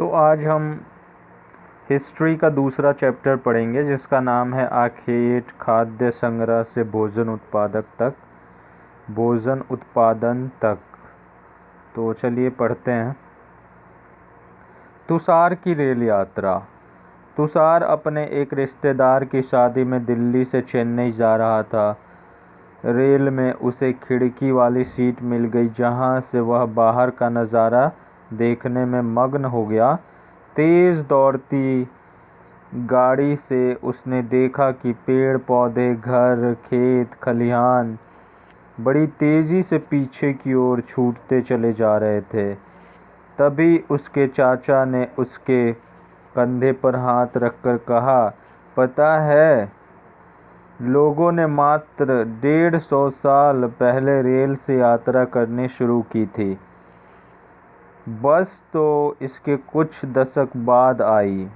तो आज हम हिस्ट्री का दूसरा चैप्टर पढ़ेंगे जिसका नाम है आखेट खाद्य संग्रह से भोजन उत्पादन तक। तो चलिए पढ़ते हैं। तुषार की रेल यात्रा। तुषार अपने एक रिश्तेदार की शादी में दिल्ली से चेन्नई जा रहा था। रेल में उसे खिड़की वाली सीट मिल गई जहां से वह बाहर का नज़ारा देखने में मग्न हो गया। तेज़ दौड़ती गाड़ी से उसने देखा कि पेड़ पौधे, घर, खेत खलिहान बड़ी तेज़ी से पीछे की ओर छूटते चले जा रहे थे। तभी उसके चाचा ने उसके कंधे पर हाथ रखकर कहा, पता है, लोगों ने मात्र 150 साल पहले रेल से यात्रा करनी शुरू की थी। बस तो इसके कुछ दशक बाद आई।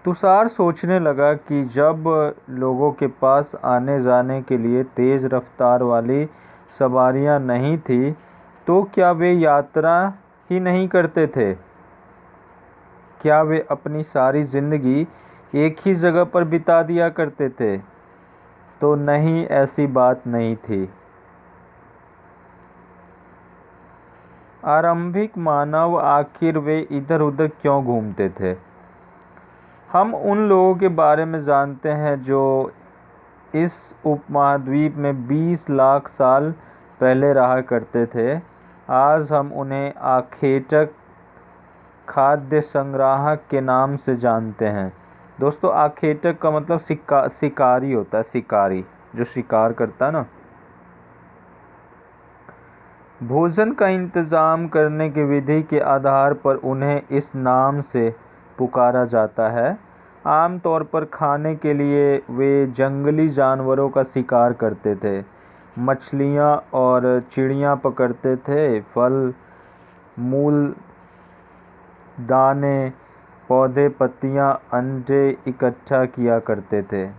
तुषार सोचने लगा कि जब लोगों के पास आने जाने के लिए तेज़ रफ्तार वाली सवारियां नहीं थी तो क्या वे यात्रा ही नहीं करते थे? क्या वे अपनी सारी ज़िंदगी एक ही जगह पर बिता दिया करते थे? तो नहीं, ऐसी बात नहीं थी। आरंभिक मानव आखिर वे इधर उधर क्यों घूमते थे? हम उन लोगों के बारे में जानते हैं जो इस उपमहाद्वीप में 20 लाख साल पहले रहा करते थे। आज हम उन्हें आखेटक खाद्य संग्राहक के नाम से जानते हैं। दोस्तों, आखेटक का मतलब शिकारी होता है, शिकारी जो शिकार करता है ना। भोजन का इंतज़ाम करने की विधि के आधार पर उन्हें इस नाम से पुकारा जाता है। आमतौर पर खाने के लिए वे जंगली जानवरों का शिकार करते थे, मछलियाँ और चिड़ियाँ पकड़ते थे, फल, मूल, दाने, पौधे, पत्तियाँ, अंडे इकट्ठा किया करते थे।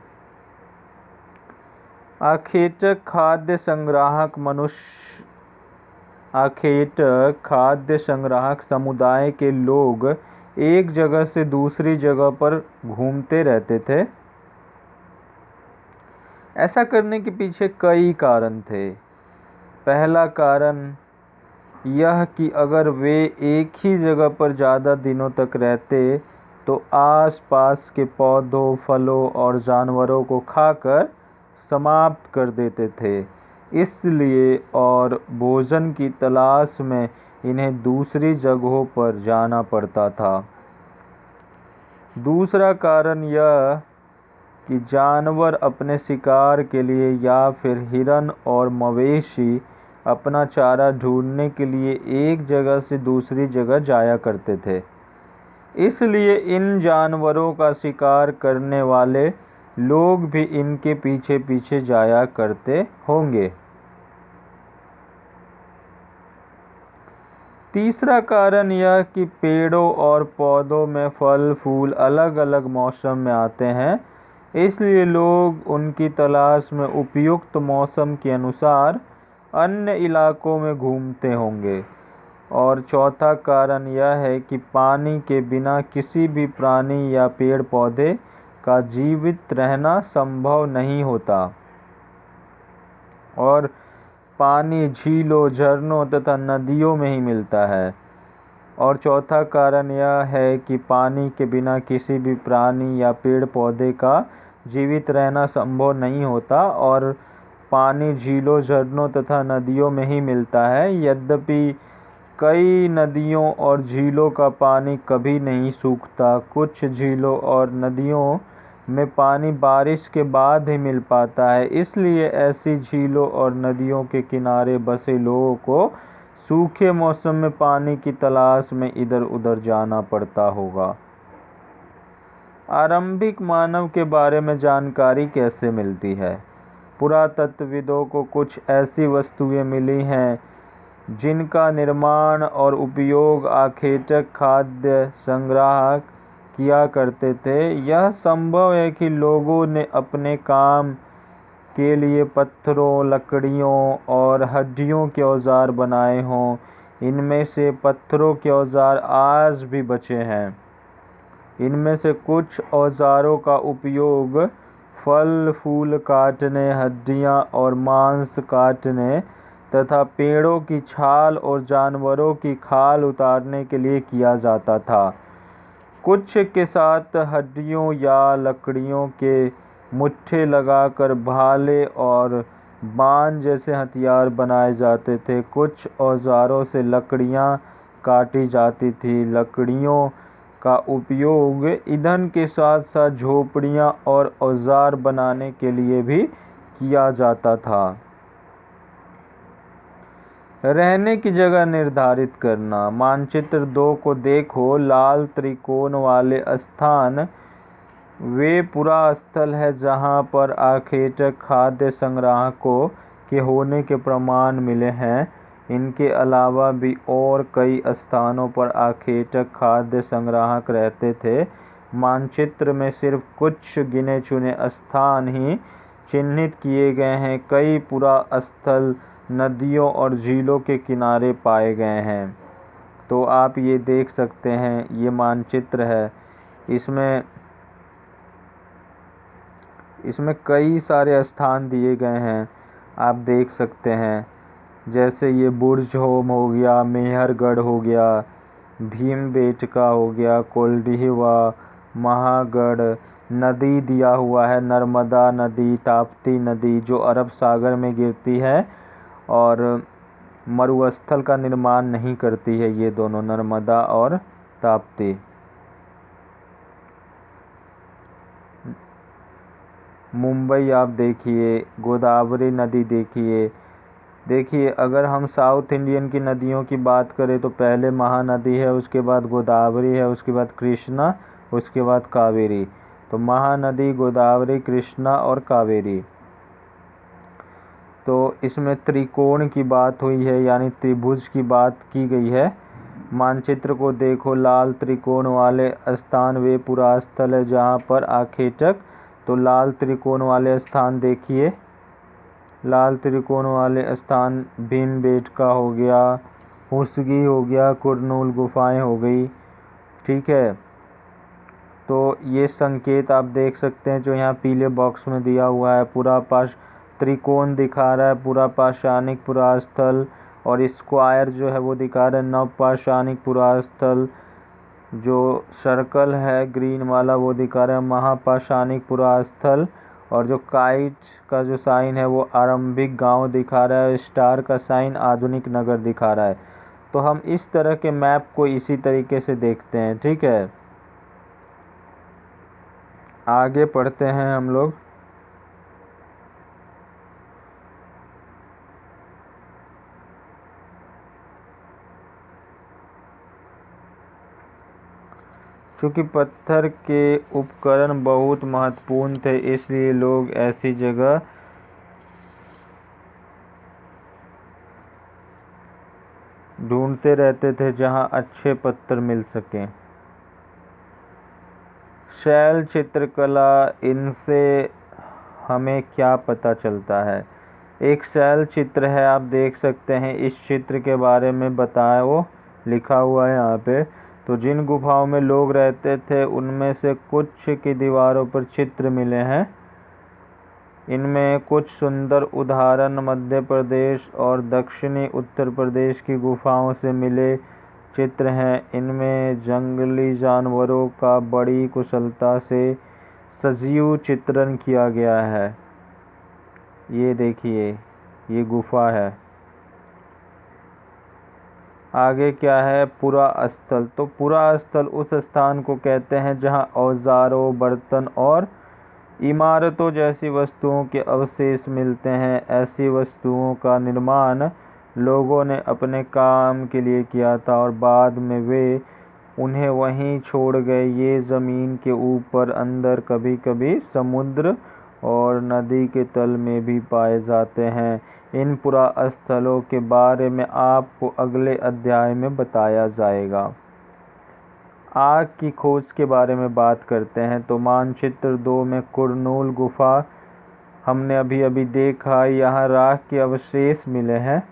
आखेटक खाद्य संग्राहक समुदाय के लोग एक जगह से दूसरी जगह पर घूमते रहते थे। ऐसा करने के पीछे कई कारण थे। पहला कारण यह कि अगर वे एक ही जगह पर ज़्यादा दिनों तक रहते तो आस-पास के पौधों, फलों और जानवरों को खाकर समाप्त कर देते थे। इसलिए और भोजन की तलाश में इन्हें दूसरी जगहों पर जाना पड़ता था। दूसरा कारण यह कि जानवर अपने शिकार के लिए या फिर हिरन और मवेशी अपना चारा ढूंढने के लिए एक जगह से दूसरी जगह जाया करते थे। इसलिए इन जानवरों का शिकार करने वाले लोग भी इनके पीछे पीछे जाया करते होंगे। तीसरा कारण यह कि पेड़ों और पौधों में फल फूल अलग अलग मौसम में आते हैं, इसलिए लोग उनकी तलाश में उपयुक्त मौसम के अनुसार अन्य इलाकों में घूमते होंगे। और चौथा कारण यह है कि पानी के बिना किसी भी प्राणी या पेड़ पौधे का जीवित रहना संभव नहीं होता और पानी झीलों, झरनों तथा नदियों में ही मिलता है। और चौथा कारण यह है कि पानी के बिना किसी भी प्राणी या पेड़ पौधे का जीवित रहना संभव नहीं होता और पानी झीलों, झरनों तथा नदियों में ही मिलता है। यद्यपि कई नदियों और झीलों का पानी कभी नहीं सूखता। कुछ झीलों और नदियों में पानी बारिश के बाद ही मिल पाता है, इसलिए ऐसी झीलों और नदियों के किनारे बसे लोगों को सूखे मौसम में पानी की तलाश में इधर उधर जाना पड़ता होगा। आरंभिक मानव के बारे में जानकारी कैसे मिलती है? पुरातत्वविदों को कुछ ऐसी वस्तुएं मिली हैं जिनका निर्माण और उपयोग आखेटक खाद्य संग्राहक किया करते थे। यह संभव है कि लोगों ने अपने काम के लिए पत्थरों, लकड़ियों और हड्डियों के औजार बनाए हों इनमें से पत्थरों के औजार आज भी बचे हैं। इनमें से कुछ औजारों का उपयोग फल फूल काटने, हड्डियाँ और मांस काटने तथा पेड़ों की छाल और जानवरों की खाल उतारने के लिए किया जाता था। कुछ के साथ हड्डियों या लकड़ियों के मुट्ठे लगाकर भाले और बाण जैसे हथियार बनाए जाते थे। कुछ औजारों से लकड़ियाँ काटी जाती थी। लकड़ियों का उपयोग ईंधन के साथ साथ झोपड़ियाँ और औजार बनाने के लिए भी किया जाता था। रहने की जगह निर्धारित करना। मानचित्र 2 को देखो। लाल त्रिकोण वाले स्थान वे पुरा स्थल है जहां पर आखेटक खाद्य संग्राहकों के होने के प्रमाण मिले हैं। इनके अलावा भी और कई स्थानों पर आखेटक खाद्य संग्राहक रहते थे। मानचित्र में सिर्फ कुछ गिने चुने स्थान ही चिन्हित किए गए हैं। कई पुरा स्थल नदियों और झीलों के किनारे पाए गए हैं। तो आप ये देख सकते हैं, ये मानचित्र है। इसमें कई सारे स्थान दिए गए हैं, आप देख सकते हैं। जैसे ये बुर्ज होम हो गया, मेहरगढ़ हो गया, भीमबेटका हो गया, कोल्डिहवा, महागढ़। नदी दिया हुआ है, नर्मदा नदी, ताप्ती नदी जो अरब सागर में गिरती है और मरुस्थल का निर्माण नहीं करती है। ये दोनों, नर्मदा और ताप्ती। मुंबई आप देखिए, गोदावरी नदी देखिए अगर हम साउथ इंडियन की नदियों की बात करें तो पहले महानदी है, उसके बाद गोदावरी है, उसके बाद कृष्णा, उसके बाद कावेरी। तो महानदी, गोदावरी, कृष्णा और कावेरी। तो इसमें त्रिकोण की बात हुई है, यानी त्रिभुज की बात की गई है। मानचित्र को देखो। लाल त्रिकोण वाले स्थान वे पुरा स्थल है जहाँ पर आखेटक। तो लाल त्रिकोण वाले स्थान देखिए। लाल त्रिकोण वाले स्थान भीमबेटका हो गया, हुसगी हो गया, कुरनूल गुफाएं हो गई। ठीक है, तो ये संकेत आप देख सकते हैं जो यहाँ पीले बॉक्स में दिया हुआ है। पूरा त्रिकोण दिखा रहा है, पूरा पाषाणिक पुरा स्थल, और स्क्वायर जो है वो दिखा रहा है नवपाषाणिक पुरा स्थल। जो सर्कल है ग्रीन वाला वो दिखा रहा है महापाषाणिक पुरा स्थल, और जो काइट का जो साइन है वो आरंभिक गांव दिखा रहा है, स्टार का साइन आधुनिक नगर दिखा रहा है। तो हम इस तरह के मैप को इसी तरीके से देखते हैं। ठीक है, आगे पढ़ते हैं हम लोग। चूँकि पत्थर के उपकरण बहुत महत्वपूर्ण थे, इसलिए लोग ऐसी जगह ढूंढते रहते थे जहां अच्छे पत्थर मिल सकें। शैल चित्रकला, इनसे हमें क्या पता चलता है? एक शैल चित्र है, आप देख सकते हैं। इस चित्र के बारे में बताया वो लिखा हुआ है यहाँ पे। तो जिन गुफाओं में लोग रहते थे उनमें से कुछ की दीवारों पर चित्र मिले हैं। इनमें कुछ सुंदर उदाहरण मध्य प्रदेश और दक्षिणी उत्तर प्रदेश की गुफाओं से मिले चित्र हैं। इनमें जंगली जानवरों का बड़ी कुशलता से सजीव चित्रण किया गया है। ये देखिए, ये गुफा है। आगे क्या है? पुरा स्थल। तो पुरा स्थल उस स्थान को कहते हैं जहां औजारों, बर्तन और इमारतों जैसी वस्तुओं के अवशेष मिलते हैं। ऐसी वस्तुओं का निर्माण लोगों ने अपने काम के लिए किया था और बाद में वे उन्हें वहीं छोड़ गए। ये ज़मीन के ऊपर, अंदर, कभी कभी समुद्र और नदी के तल में भी पाए जाते हैं। इन पुरास्थलों के बारे में आपको अगले अध्याय में बताया जाएगा। आग की खोज के बारे में बात करते हैं। तो मानचित्र 2 में कुरनूल गुफा हमने अभी अभी देखा। यहाँ राख के अवशेष मिले हैं।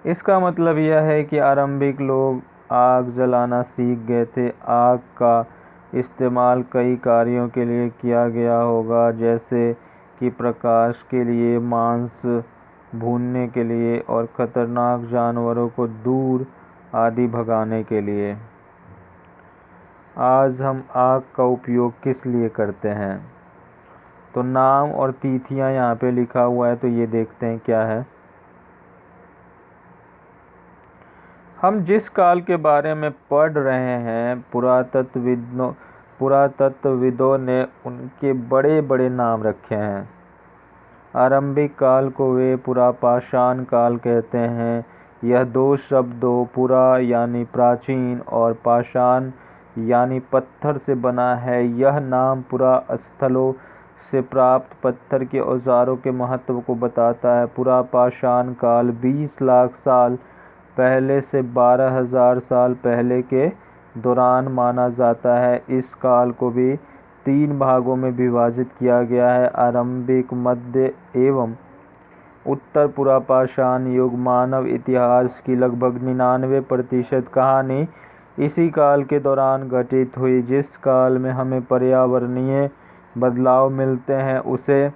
इसका मतलब यह है कि आरंभिक लोग आग जलाना सीख गए थे। आग का इस्तेमाल कई कार्यों के लिए किया गया होगा, जैसे कि प्रकाश के लिए, मांस भूनने के लिए और खतरनाक जानवरों को दूर आदि भगाने के लिए। आज हम आग का उपयोग किस लिए करते हैं? तो नाम और तिथियां यहाँ पे लिखा हुआ है, तो ये देखते हैं क्या है। हम जिस काल के बारे में पढ़ रहे हैं, पुरातत्वविदों ने उनके बड़े बड़े नाम रखे हैं। आरंभिक काल को वे पुरापाषाण काल कहते हैं। यह दो शब्दों पुरा यानी प्राचीन और पाषाण यानी पत्थर से बना है। यह नाम पुरा स्थलों से प्राप्त पत्थर के औजारों के महत्व को बताता है। पुरापाषाण काल 20 लाख साल पहले से 12,000 साल पहले के दौरान माना जाता है। इस काल को भी 3 भागों में विभाजित किया गया है: आरंभिक, मध्य एवं उत्तर पुरापाषाण युग। मानव इतिहास की लगभग 99% कहानी इसी काल के दौरान घटित हुई। जिस काल में हमें पर्यावरणीय बदलाव मिलते हैं उसे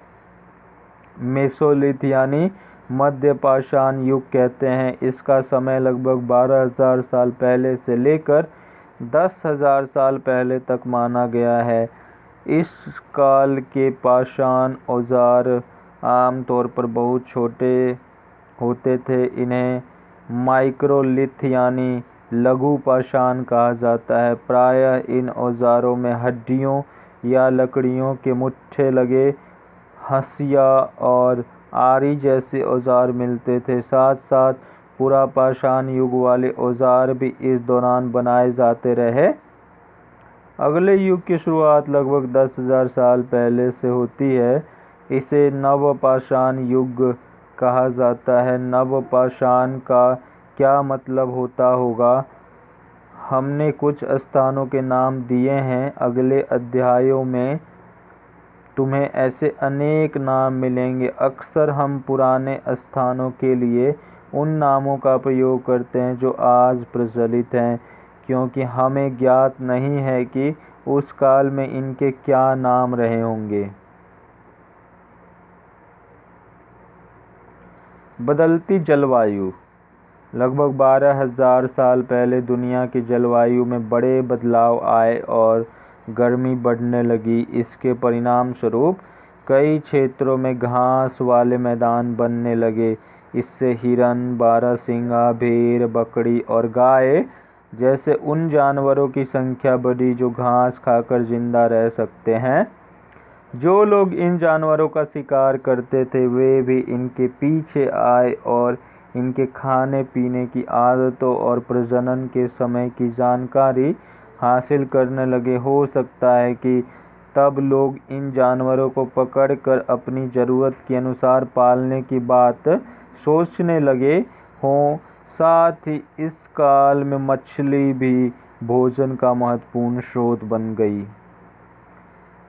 मेसोलिथ यानी मध्य पाषाण युग कहते हैं। इसका समय लगभग 12,000 साल पहले से लेकर 10,000 साल पहले तक माना गया है। इस काल के पाषाण औजार आमतौर पर बहुत छोटे होते थे। इन्हें माइक्रोलिथ यानी लघु पाषाण कहा जाता है। प्रायः इन औजारों में हड्डियों या लकड़ियों के मुट्ठे लगे हंसिया और आरी जैसे औजार मिलते थे। साथ साथ पुरापाषाण युग वाले औजार भी इस दौरान बनाए जाते रहे। अगले युग की शुरुआत लगभग 10,000 साल पहले से होती है। इसे नवपाषाण युग कहा जाता है। नवपाषाण का क्या मतलब होता होगा? हमने कुछ स्थानों के नाम दिए हैं। अगले अध्यायों में तुम्हें ऐसे अनेक नाम मिलेंगे। अक्सर हम पुराने स्थानों के लिए उन नामों का प्रयोग करते हैं जो आज प्रचलित हैं, क्योंकि हमें ज्ञात नहीं है कि उस काल में इनके क्या नाम रहे होंगे। बदलती जलवायु। लगभग 12,000 साल पहले दुनिया की जलवायु में बड़े बदलाव आए और गर्मी बढ़ने लगी। इसके परिणाम स्वरूप कई क्षेत्रों में घास वाले मैदान बनने लगे। इससे हिरन, बारहसिंगा, भेड़, बकरी और गाय जैसे उन जानवरों की संख्या बढ़ी जो घास खाकर जिंदा रह सकते हैं। जो लोग इन जानवरों का शिकार करते थे वे भी इनके पीछे आए और इनके खाने पीने की आदतों और प्रजनन के समय की जानकारी हासिल करने लगे। हो सकता है कि तब लोग इन जानवरों को पकड़कर अपनी ज़रूरत के अनुसार पालने की बात सोचने लगे हों। साथ ही इस काल में मछली भी भोजन का महत्वपूर्ण स्रोत बन गई।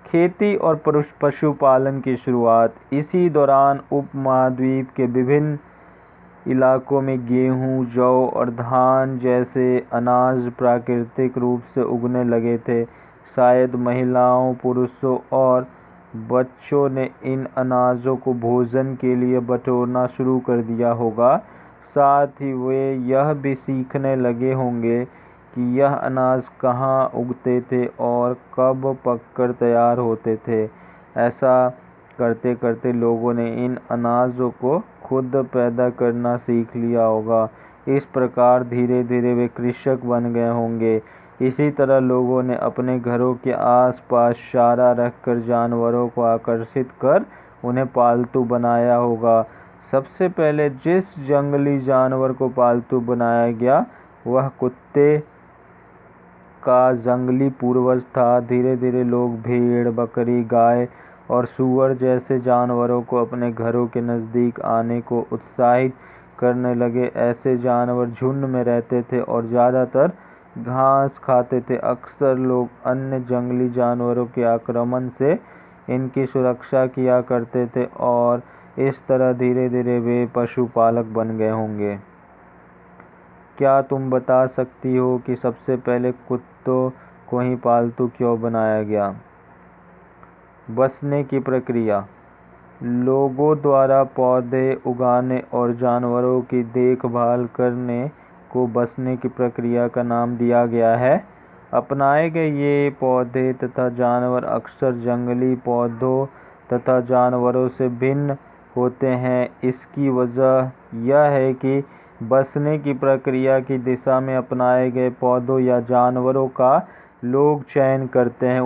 खेती और पशुपालन की शुरुआत। इसी दौरान उपमहाद्वीप के विभिन्न इलाकों में गेहूं, जौ और धान जैसे अनाज प्राकृतिक रूप से उगने लगे थे। शायद महिलाओं, पुरुषों और बच्चों ने इन अनाजों को भोजन के लिए बटोरना शुरू कर दिया होगा। साथ ही वे यह भी सीखने लगे होंगे कि यह अनाज कहाँ उगते थे और कब पककर तैयार होते थे। ऐसा करते करते लोगों ने इन अनाजों को खुद पैदा करना सीख लिया होगा। इस प्रकार धीरे धीरे वे कृषक बन गए होंगे। इसी तरह लोगों ने अपने घरों के आसपास चारा रखकर जानवरों को आकर्षित कर उन्हें पालतू बनाया होगा। सबसे पहले जिस जंगली जानवर को पालतू बनाया गया वह कुत्ते का जंगली पूर्वज था। धीरे धीरे लोग भेड़, बकरी, गाय और सूअर जैसे जानवरों को अपने घरों के नज़दीक आने को उत्साहित करने लगे। ऐसे जानवर झुंड में रहते थे और ज़्यादातर घास खाते थे। अक्सर लोग अन्य जंगली जानवरों के आक्रमण से इनकी सुरक्षा किया करते थे और इस तरह धीरे धीरे वे पशुपालक बन गए होंगे। क्या तुम बता सकती हो कि सबसे पहले कुत्तों को ही पालतू क्यों बनाया गया? बसने की प्रक्रिया। लोगों द्वारा पौधे उगाने और जानवरों की देखभाल करने को बसने की प्रक्रिया का नाम दिया गया है। अपनाए गए ये पौधे तथा जानवर अक्सर जंगली पौधों तथा जानवरों से भिन्न होते हैं। इसकी वजह यह है कि बसने की प्रक्रिया की दिशा में अपनाए गए पौधों या जानवरों का लोग चयन करते हैं।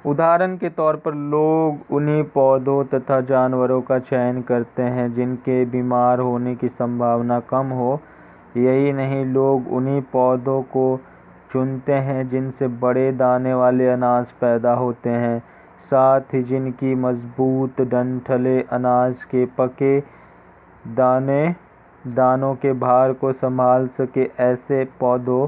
उदाहरण के तौर पर लोग उन्हीं पौधों तथा जानवरों का चयन करते हैं जिनके बीमार होने की संभावना कम हो। यही नहीं, लोग उन्हीं पौधों को चुनते हैं जिनसे बड़े दाने वाले अनाज पैदा होते हैं, साथ ही जिनकी मजबूत डंठलें अनाज के पके दानों के भार को संभाल सके। ऐसे पौधों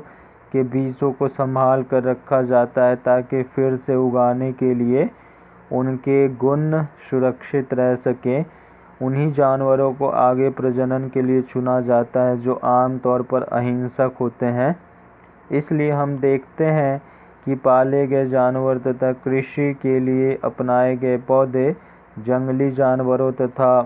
के बीजों को संभाल कर रखा जाता है ताकि फिर से उगाने के लिए उनके गुण सुरक्षित रह सकें। उन्हीं जानवरों को आगे प्रजनन के लिए चुना जाता है जो आमतौर पर अहिंसक होते हैं। इसलिए हम देखते हैं कि पाले गए जानवर तथा कृषि के लिए अपनाए गए पौधे जंगली जानवरों तथा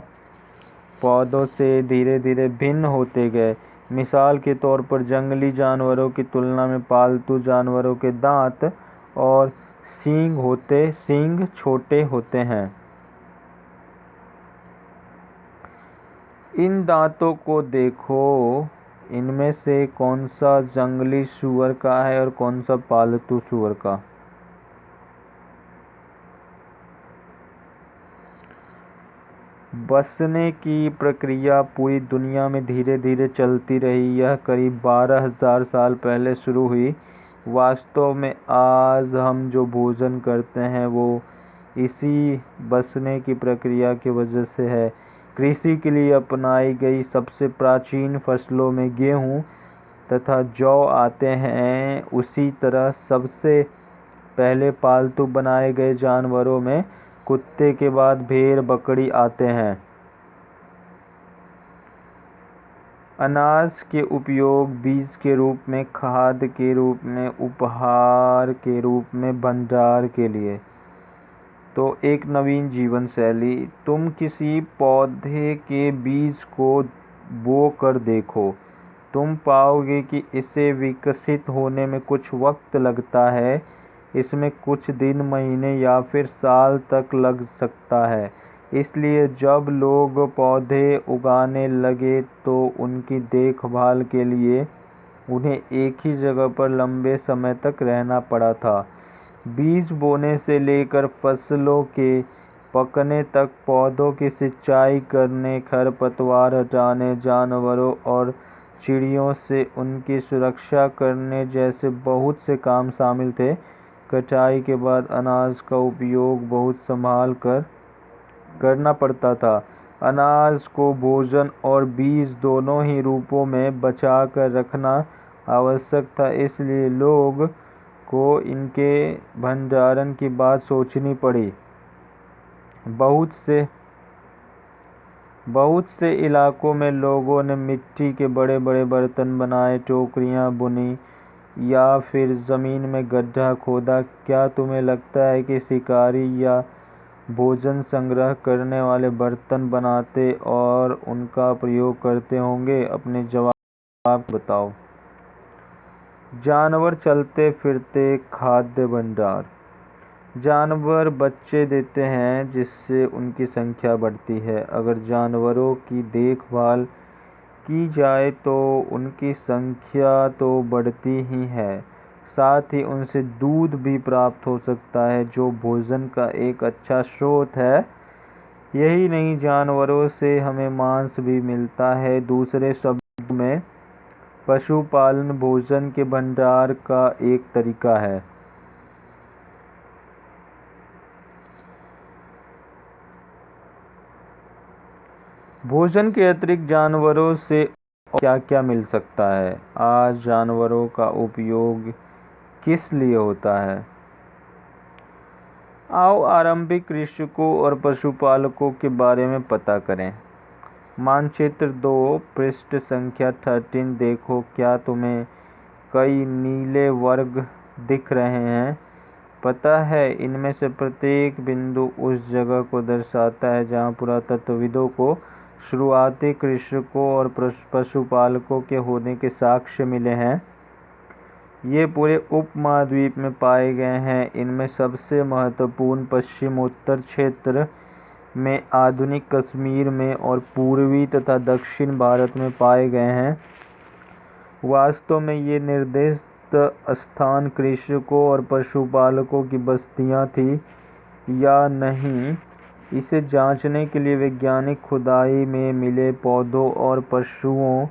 पौधों से धीरे धीरे भिन्न होते गए। मिसाल के तौर पर जंगली जानवरों की तुलना में पालतू जानवरों के दांत और सींग छोटे होते हैं। इन दांतों को देखो, इनमें से कौन सा जंगली सूअर का है और कौन सा पालतू सूअर का? बसने की प्रक्रिया पूरी दुनिया में धीरे धीरे चलती रही। यह करीब 12,000 साल पहले शुरू हुई। वास्तव में आज हम जो भोजन करते हैं वो इसी बसने की प्रक्रिया की वजह से है। कृषि के लिए अपनाई गई सबसे प्राचीन फसलों में गेहूँ तथा जौ आते हैं। उसी तरह सबसे पहले पालतू बनाए गए जानवरों में कुत्ते के बाद भेड़ बकरी आते हैं। अनाज के उपयोग बीज के रूप में, खाद के रूप में, उपहार के रूप में, भंडार के लिए। तो एक नवीन जीवन शैली। तुम किसी पौधे के बीज को बो कर देखो, तुम पाओगे कि इसे विकसित होने में कुछ वक्त लगता है। इसमें कुछ दिन, महीने या फिर साल तक लग सकता है। इसलिए जब लोग पौधे उगाने लगे तो उनकी देखभाल के लिए उन्हें एक ही जगह पर लंबे समय तक रहना पड़ा था। बीज बोने से लेकर फसलों के पकने तक, पौधों की सिंचाई करने, खरपतवार हटाने, जानवरों और चिड़ियों से उनकी सुरक्षा करने जैसे बहुत से काम शामिल थे। कटाई के बाद अनाज का उपयोग बहुत संभाल कर करना पड़ता था। अनाज को भोजन और बीज दोनों ही रूपों में बचा कर रखना आवश्यक था। इसलिए लोग को इनके भंडारण की बात सोचनी पड़ी। बहुत से इलाकों में लोगों ने मिट्टी के बड़े बड़े बर्तन बनाए, टोकरियां बुनी या फिर ज़मीन में गड्ढा खोदा। क्या तुम्हें लगता है कि शिकारी या भोजन संग्रह करने वाले बर्तन बनाते और उनका प्रयोग करते होंगे? अपने जवाब बताओ। जानवर चलते फिरते खाद्य भंडार। जानवर बच्चे देते हैं जिससे उनकी संख्या बढ़ती है। अगर जानवरों की देखभाल की जाए तो उनकी संख्या तो बढ़ती ही है, साथ ही उनसे दूध भी प्राप्त हो सकता है जो भोजन का एक अच्छा स्रोत है। यही नहीं, जानवरों से हमें मांस भी मिलता है। दूसरे शब्दों में, पशुपालन भोजन के भंडार का एक तरीका है। भोजन के अतिरिक्त जानवरों से क्या क्या मिल सकता है? आज जानवरों का उपयोग किस लिए होता है? आओ आरंभिक कृषकों और पशुपालकों के बारे में पता करें। मानचित्र 2 पृष्ठ संख्या 13 देखो, क्या तुम्हें कई नीले वर्ग दिख रहे हैं? पता है, इनमें से प्रत्येक बिंदु उस जगह को दर्शाता है जहाँ पुरातत्वविदों को शुरुआती कृषकों और पशुपालकों के होने के साक्ष्य मिले हैं। ये पूरे उपमहाद्वीप में पाए गए हैं। इनमें सबसे महत्वपूर्ण पश्चिमोत्तर क्षेत्र में, आधुनिक कश्मीर में और पूर्वी तथा दक्षिण भारत में पाए गए हैं। वास्तव में ये निर्दिष्ट स्थान कृषकों और पशुपालकों की बस्तियां थी या नहीं, इसे जांचने के लिए वैज्ञानिक खुदाई में मिले पौधों और पशुओं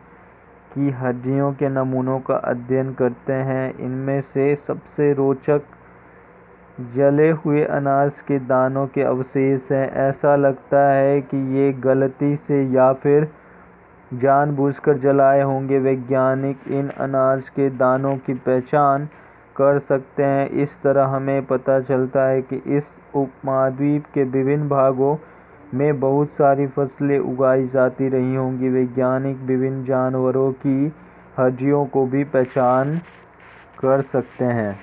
की हड्डियों के नमूनों का अध्ययन करते हैं। इनमें से सबसे रोचक जले हुए अनाज के दानों के अवशेष हैं। ऐसा लगता है कि ये गलती से या फिर जानबूझकर जलाए होंगे। वैज्ञानिक इन अनाज के दानों की पहचान कर सकते हैं। इस तरह हमें पता चलता है कि इस उपमहाद्वीप के विभिन्न भागों में बहुत सारी फसलें उगाई जाती रही होंगी। वैज्ञानिक विभिन्न जानवरों की हड्डियों को भी पहचान कर सकते हैं।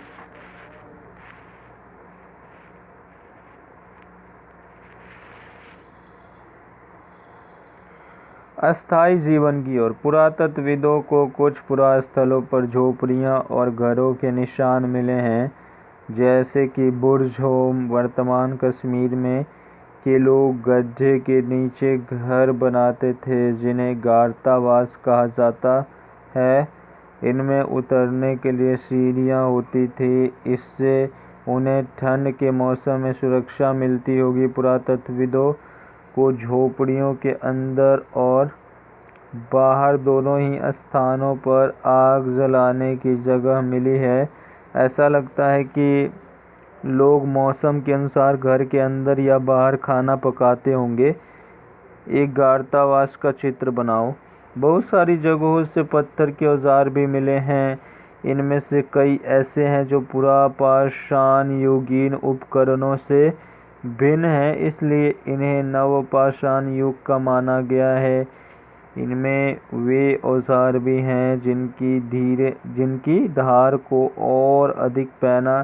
अस्थायी जीवन की ओर, पुरातत्वविदों को कुछ पुरास्थलों पर झोपड़ियां और घरों के निशान मिले हैं, जैसे कि बुर्ज होम। वर्तमान कश्मीर में के लोग गड्ढे के नीचे घर बनाते थे, जिन्हें गार्तावास कहा जाता है। इनमें उतरने के लिए सीढ़ियां होती थी, इससे उन्हें ठंड के मौसम में सुरक्षा मिलती होगी। पुरातत्वविदों को झोपड़ियों के अंदर और बाहर दोनों ही स्थानों पर आग जलाने की जगह मिली है। ऐसा लगता है कि लोग मौसम के अनुसार घर के अंदर या बाहर खाना पकाते होंगे। एक गार्तावास का चित्र बनाओ। बहुत सारी जगहों से पत्थर के औजार भी मिले हैं। इनमें से कई ऐसे हैं जो पुरापाषाण युगीन उपकरणों से भिन्न हैं, इसलिए इन्हें नवपाषाण युग का माना गया है। इनमें वे औजार भी हैं जिनकी धार को और अधिक पैना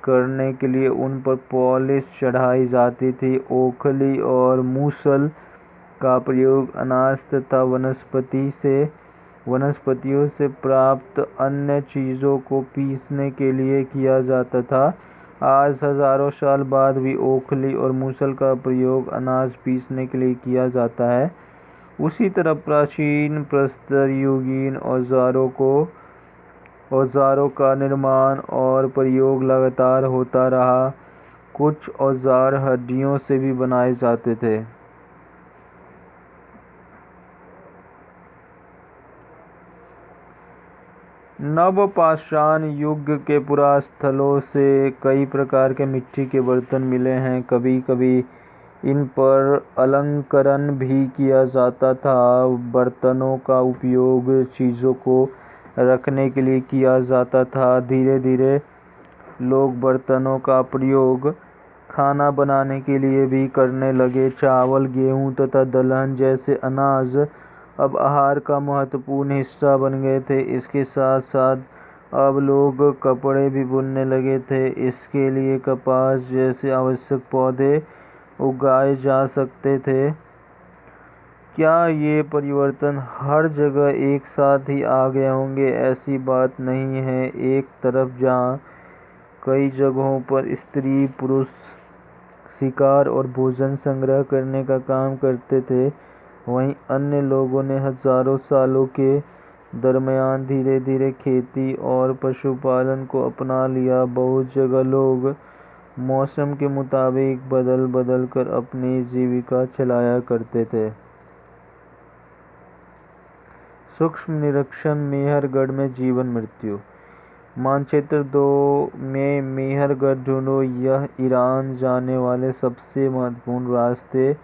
करने के लिए उन पर पॉलिश चढ़ाई जाती थी। ओखली और मूसल का प्रयोग अनाज तथा वनस्पतियों से प्राप्त अन्य चीज़ों को पीसने के लिए किया जाता था। आज हजारों साल बाद भी ओखली और मूसल का प्रयोग अनाज पीसने के लिए किया जाता है। उसी तरह प्राचीन प्रस्तर युगीन औजारों का निर्माण और प्रयोग लगातार होता रहा। कुछ औजार हड्डियों से भी बनाए जाते थे। नवपाषाण युग के पुरास्थलों से कई प्रकार के मिट्टी के बर्तन मिले हैं। कभी कभी इन पर अलंकरण भी किया जाता था। बर्तनों का उपयोग चीज़ों को रखने के लिए किया जाता था। धीरे धीरे लोग बर्तनों का प्रयोग खाना बनाने के लिए भी करने लगे। चावल, गेहूं तथा दलहन जैसे अनाज अब आहार का महत्वपूर्ण हिस्सा बन गए थे। इसके साथ साथ अब लोग कपड़े भी बुनने लगे थे। इसके लिए कपास जैसे आवश्यक पौधे उगाए जा सकते थे। क्या ये परिवर्तन हर जगह एक साथ ही आ गए होंगे? ऐसी बात नहीं है। एक तरफ जहाँ कई जगहों पर स्त्री पुरुष शिकार और भोजन संग्रह करने का काम करते थे, वहीं अन्य लोगों ने हजारों सालों के दरमियान धीरे धीरे खेती और पशुपालन को अपना लिया। बहुत जगह लोग मौसम के मुताबिक बदल बदल कर अपनी जीविका चलाया करते थे। सूक्ष्म निरीक्षण मेहरगढ़ में जीवन मृत्यु। मानचित्र 2 में मेहरगढ़ ढूंढो। यह ईरान जाने वाले सबसे महत्वपूर्ण रास्ते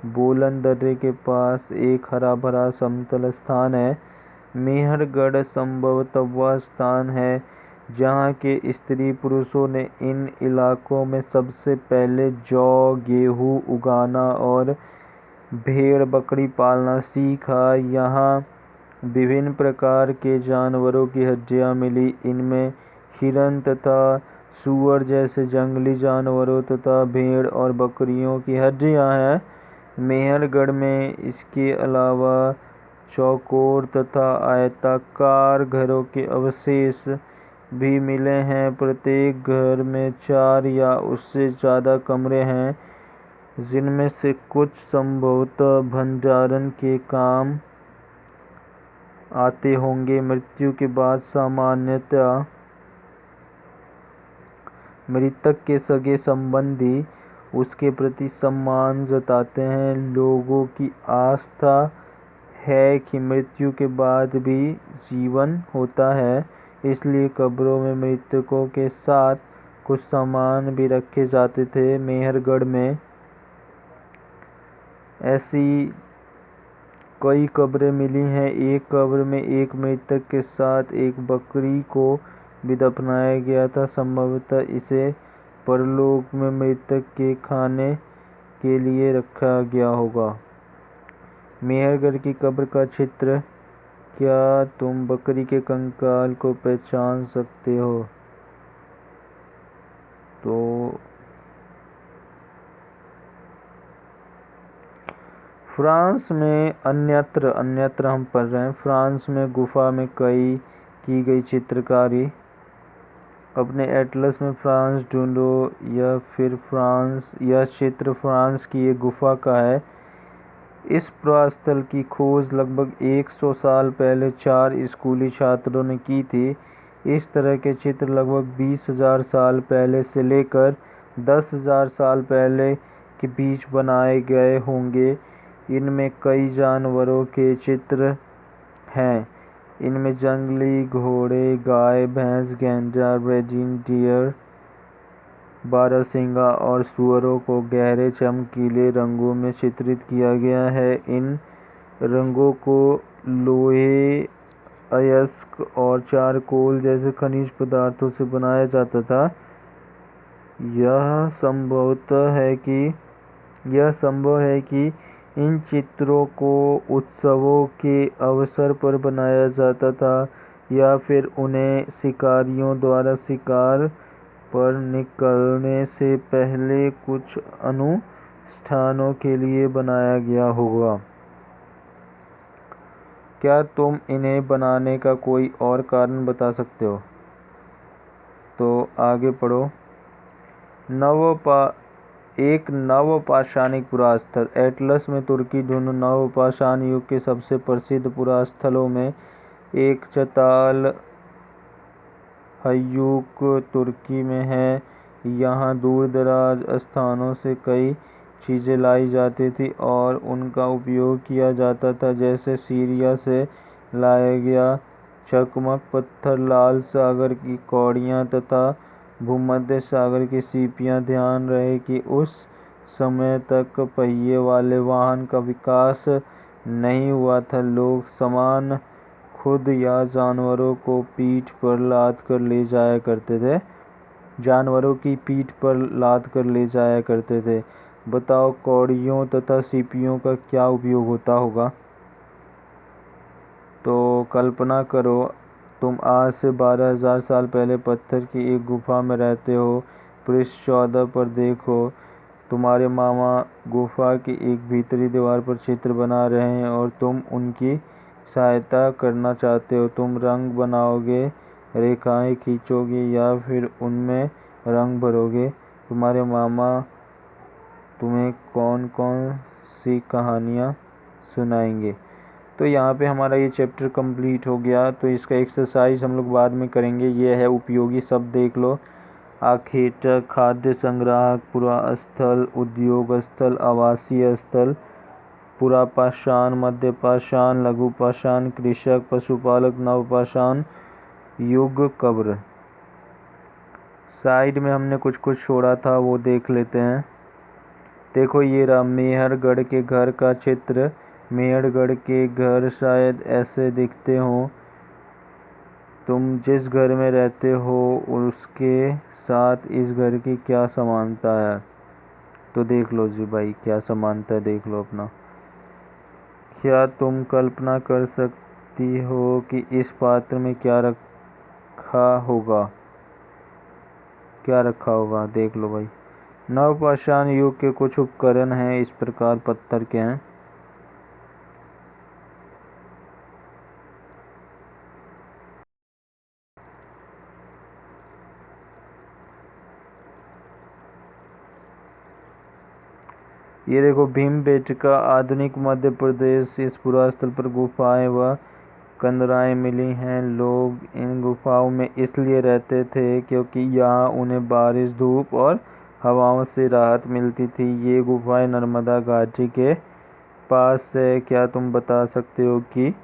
बोलन दर्रे के पास एक हरा भरा समतल स्थान है। मेहरगढ़ संभवतः वह स्थान है जहाँ के स्त्री पुरुषों ने इन इलाकों में सबसे पहले जौ, गेहूँ उगाना और भेड़ बकरी पालना सीखा। यहाँ विभिन्न प्रकार के जानवरों की हड्डियाँ मिली। इनमें हिरन तथा सूअर जैसे जंगली जानवरों तथा भेड़ और बकरियों की हड्डियाँ हैं। मेहरगढ़ में इसके अलावा चौकोर तथा आयताकार घरों के अवशेष भी मिले हैं। प्रत्येक घर में 4 या उससे ज़्यादा कमरे हैं, जिनमें से कुछ संभवतः भंडारण के काम आते होंगे। मृत्यु के बाद सामान्यतः मृतक के सगे संबंधी उसके प्रति सम्मान जताते हैं। लोगों की आस्था है कि मृत्यु के बाद भी जीवन होता है, इसलिए कब्रों में मृतकों के साथ कुछ सामान भी रखे जाते थे। मेहरगढ़ में ऐसी कई कब्रें मिली हैं। एक कब्र में एक मृतक के साथ एक बकरी को भी दफनाया गया था। संभवतः इसे परलोक में मृतक के खाने के लिए रखा गया होगा। मेहरगढ़ की कब्र का चित्र। क्या तुम बकरी के कंकाल को पहचान सकते हो? तो फ्रांस में अन्यत्र हम पढ़ रहे हैं। फ्रांस में गुफा में की गई चित्रकारी। अपने एटलस में फ्रांस ढूंढो यह चित्र फ्रांस की एक गुफा का है। इस पुरास्थल की खोज लगभग 100 साल पहले 4 स्कूली छात्रों ने की थी। इस तरह के चित्र लगभग 20,000 साल पहले से लेकर 10,000 साल पहले के बीच बनाए गए होंगे। इनमें कई जानवरों के चित्र हैं। इनमें जंगली घोड़े, गाय, भैंस, गेंडा, रेनडियर, बारहसिंगा और सूअरों को गहरे चमकीले रंगों में चित्रित किया गया है। इन रंगों को लोहे, अयस्क और चारकोल जैसे खनिज पदार्थों से बनाया जाता था। यह संभव है कि इन चित्रों को उत्सवों के अवसर पर बनाया जाता था या फिर उन्हें शिकारियों द्वारा शिकार पर निकलने से पहले कुछ अनुष्ठानों के लिए बनाया गया होगा। क्या तुम इन्हें बनाने का कोई और कारण बता सकते हो? तो आगे पढ़ो। एक नवपाषाणिक पुरास्थल। एटलस में तुर्की ढूंढो। नवपाषाण युग के सबसे प्रसिद्ध पुरास्थलों में एक चताल हयूक तुर्की में है। यहाँ दूर दराज स्थानों से कई चीज़ें लाई जाती थी और उनका उपयोग किया जाता था, जैसे सीरिया से लाया गया चकमक पत्थर, लाल सागर की कौड़ियाँ तथा भूमध्य सागर की सीपियाँ। ध्यान रहे कि उस समय तक पहिए वाले वाहन का विकास नहीं हुआ था। लोग सामान खुद या जानवरों को पीठ पर लाद कर ले जाया करते थे। बताओ, कौड़ियों तथा सीपियों का क्या उपयोग होता होगा? तो कल्पना करो, तुम आज से 12,000 साल पहले पत्थर की एक गुफा में रहते हो। पृष्ठ 14 पर देखो। तुम्हारे मामा गुफा की एक भीतरी दीवार पर चित्र बना रहे हैं और तुम उनकी सहायता करना चाहते हो। तुम रंग बनाओगे, रेखाएं खींचोगे या फिर उनमें रंग भरोगे। तुम्हारे मामा तुम्हें कौन कौन सी कहानियाँ सुनाएंगे? तो यहाँ पे हमारा ये चैप्टर कंप्लीट हो गया। तो इसका एक्सरसाइज हम लोग बाद में करेंगे। ये है उपयोगी शब्द देख लो। आखेटक, खाद्य संग्राहक, पुरास्थल, उद्योग स्थल, आवासीय स्थल, पुरापाषाण, मध्यपाषाण, लघुपाषाण, कृषक, पशुपालक, नवपाषाण युग, कब्र। साइड में हमने कुछ छोड़ा था, वो देख लेते हैं। देखो, ये रहा मेहरगढ़ के घर का चित्र। मेहरगढ़ के घर शायद ऐसे दिखते हों। तुम जिस घर में रहते हो उसके साथ इस घर की क्या समानता है? तो देख लो जी भाई, क्या समानता है देख लो अपना। क्या तुम कल्पना कर सकती हो कि इस पात्र में क्या रखा होगा? देख लो भाई। नवपाषाण युग के कुछ उपकरण हैं, इस प्रकार पत्थर के हैं। ये देखो, भीमबेटका आधुनिक मध्य प्रदेश। इस पुरास्थल पर गुफाएं व कंदराएं मिली हैं। लोग इन गुफाओं में इसलिए रहते थे क्योंकि यहाँ उन्हें बारिश, धूप और हवाओं से राहत मिलती थी। ये गुफाएं नर्मदा घाटी के पास है। क्या तुम बता सकते हो कि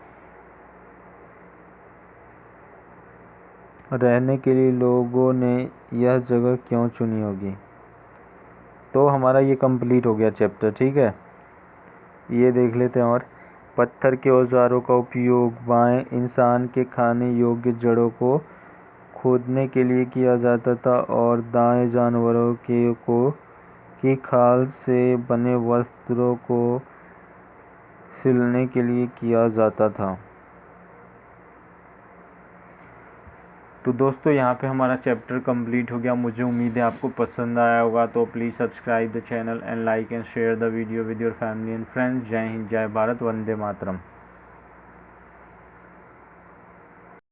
रहने के लिए लोगों ने यह जगह क्यों चुनी होगी? तो हमारा ये कंप्लीट हो गया चैप्टर, ठीक है। ये देख लेते हैं। और पत्थर के औजारों का उपयोग बाएं इंसान के खाने योग्य जड़ों को खोदने के लिए किया जाता था और दाएं जानवरों की खाल से बने वस्त्रों को सिलने के लिए किया जाता था। तो दोस्तों, यहाँ पे हमारा चैप्टर कंप्लीट हो गया। मुझे उम्मीद है आपको पसंद आया होगा। तो please subscribe the channel and like and share the video with your family and friends. जय हिंद, जय भारत, वंदे मातरम।